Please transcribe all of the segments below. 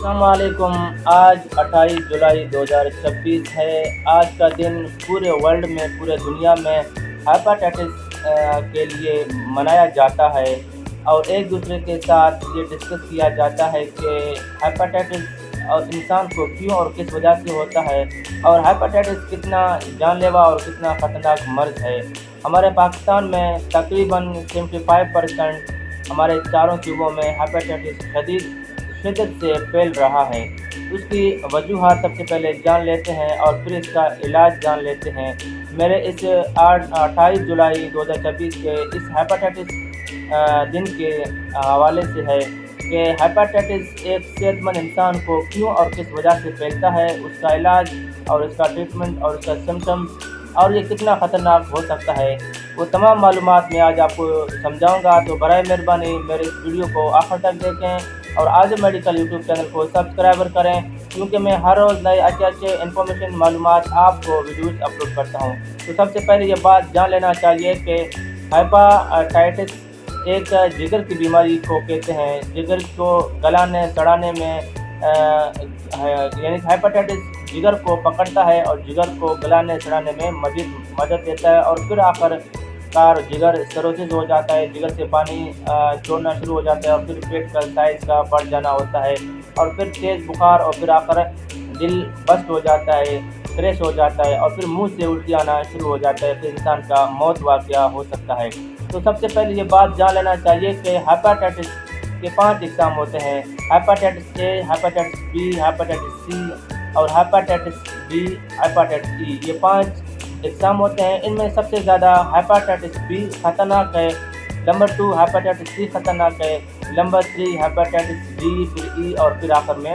अस्सलाम वालेकुम। आज 28 जुलाई 2026 है। आज का दिन पूरे वर्ल्ड में, पूरे दुनिया में हेपेटाइटिस के लिए मनाया जाता है और एक दूसरे के साथ ये डिस्कस किया जाता है कि हेपेटाइटिस और इंसान को क्यों और किस वजह से होता है और हेपेटाइटिस कितना जानलेवा और कितना ख़तरनाक मर्ज़ है। हमारे पाकिस्तान में तकरीबन 75% हमारे चारों सूबों में हेपेटाइटिस शिद्दत से फैल रहा है। उसकी वजूहात सबसे पहले जान लेते हैं और फिर इसका इलाज जान लेते हैं। मेरे इस 28 जुलाई 2026 के इस हेपेटाइटिस दिन के हवाले से है कि हेपेटाइटिस एक सेहतमंद इंसान को क्यों और किस वजह से फैलता है, उसका इलाज और उसका ट्रीटमेंट और उसका सिम्टम्स और ये कितना ख़तरनाक हो सकता है, वो तमाम मालूमात मैं आज आपको समझाऊंगा। तो बराए मेहरबानी मेरे इस वीडियो को आखिर तक देखें और आज़म मेडिकल यूट्यूब चैनल को सब्सक्राइबर करें, क्योंकि मैं हर रोज़ नए अच्छे इन्फॉर्मेशन मालूमात आपको वीडियोस अपलोड करता हूँ। तो सबसे पहले ये बात जान लेना चाहिए कि हेपेटाइटिस एक जिगर की बीमारी को कहते हैं। जिगर को गलाने सड़ाने में यानी हेपेटाइटिस जिगर को पकड़ता है और जिगर को गलाने सड़ाने में मदद देता है और फिर आखिरकार जिगर सिरोसिस हो जाता है, जिगर से पानी छोड़ना शुरू हो जाता है और फिर पेट का साइज़ का बढ़ जाना होता है और फिर तेज़ बुखार और फिर आखिर दिल बस्ट हो जाता है, क्रैश हो जाता है और फिर मुंह से उल्टी आना शुरू हो जाता है, फिर इंसान का मौत वाक़या हो सकता है। तो सबसे पहले ये बात जान लेना चाहिए कि हेपेटाइटिस के 5 इक़साम होते हैं: hepatitis A, hepatitis B, hepatitis C और हेपेटाइटिस बी, हेपेटाइटिस ई। ये 5 इक़साम होते हैं। इनमें सबसे ज़्यादा हेपेटाइटिस बी ख़तरनाक है, नंबर 2 हेपेटाइटिस सी ख़तरनाक है, नंबर 3 हेपेटाइटिस डी, फिर ई और फिर आखिर में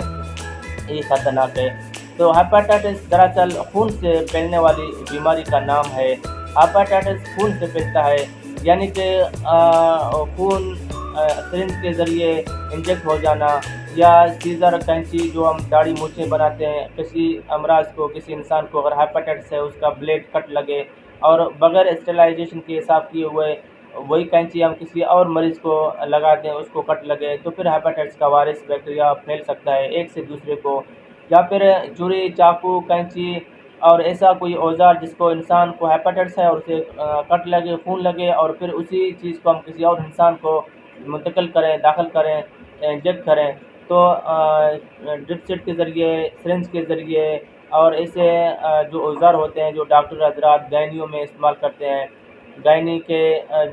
ई ख़तरनाक है। तो हेपेटाइटिस दरअसल खून से फैलने वाली बीमारी का नाम है। हेपेटाइटिस खून से फैलता है, यानी कि खून सिरिंज के ज़रिए इंजेक्ट हो जाना या सीज़र कैंची जो हम दाढ़ी मूछें बनाते हैं, किसी अमराज को, किसी इंसान को अगर हेपेटाइटिस है उसका ब्लेड कट लगे और बगैर स्टेलाइजेशन के साफ किए हुए वही कैंची हम किसी और मरीज़ को लगा दें, उसको कट लगे, तो फिर हेपेटाइटिस का वायरस बैक्टीरिया फैल सकता है एक से दूसरे को। या फिर छुरी, चाकू, कैंची और ऐसा कोई औज़ार जिसको इंसान को हेपेटाइटिस है और उसे कट लगे, खून लगे और फिर उसी चीज़ को हम किसी और इंसान को मुंतकिल करें, दाखिल करें, इंजेक्ट करें, तो ड्रिप सेट के ज़रिए, सिरिंज के ज़रिए और ऐसे जो औज़ार होते हैं जो डॉक्टर हज़रात गायनियों में इस्तेमाल करते हैं, गायनी के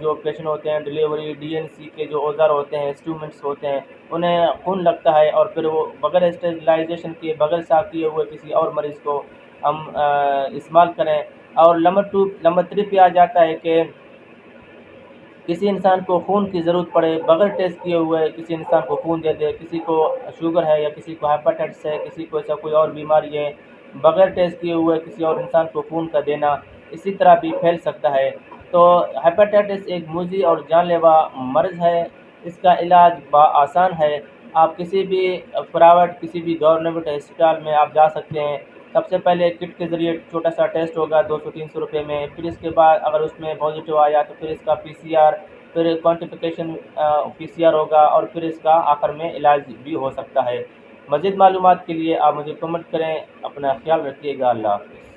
जो पेशेंट होते हैं, डिलीवरी डीएनसी के जो औज़ार होते हैं, इंस्ट्रूमेंट्स होते हैं, उन्हें खून लगता है और फिर वो बगैर स्टेरिलाइजेशन के, बगैर साफ़ किए हुए किसी और मरीज़ को हम इस्तेमाल करें। और नंबर 3 पे आ जाता है कि किसी इंसान को खून की ज़रूरत पड़े, बगैर टेस्ट किए हुए किसी इंसान को खून दे दे, किसी को शुगर है या किसी को हेपेटाइटिस है, किसी को ऐसा कोई और बीमारी है, बगैर टेस्ट किए हुए किसी और इंसान को खून का देना इसी तरह भी फैल सकता है। तो हेपेटाइटिस एक मुज़ी और जानलेवा मर्ज़ है। इसका इलाज आसान है। आप किसी भी प्राइवेट, किसी भी गवर्नमेंट अस्पताल में आप जा सकते हैं। सबसे पहले किट के ज़रिए छोटा सा टेस्ट होगा 200-300 रुपये में, फिर इसके बाद अगर उसमें पॉजिटिव आया तो फिर इसका पीसीआर, फिर क्वांटिफिकेशन पीसीआर होगा और फिर इसका आखिर में इलाज भी हो सकता है। मज़ीद मालूमात के लिए आप मुझे कमेंट करें। अपना ख्याल रखिएगा। अल्लाह हाफ़िज़।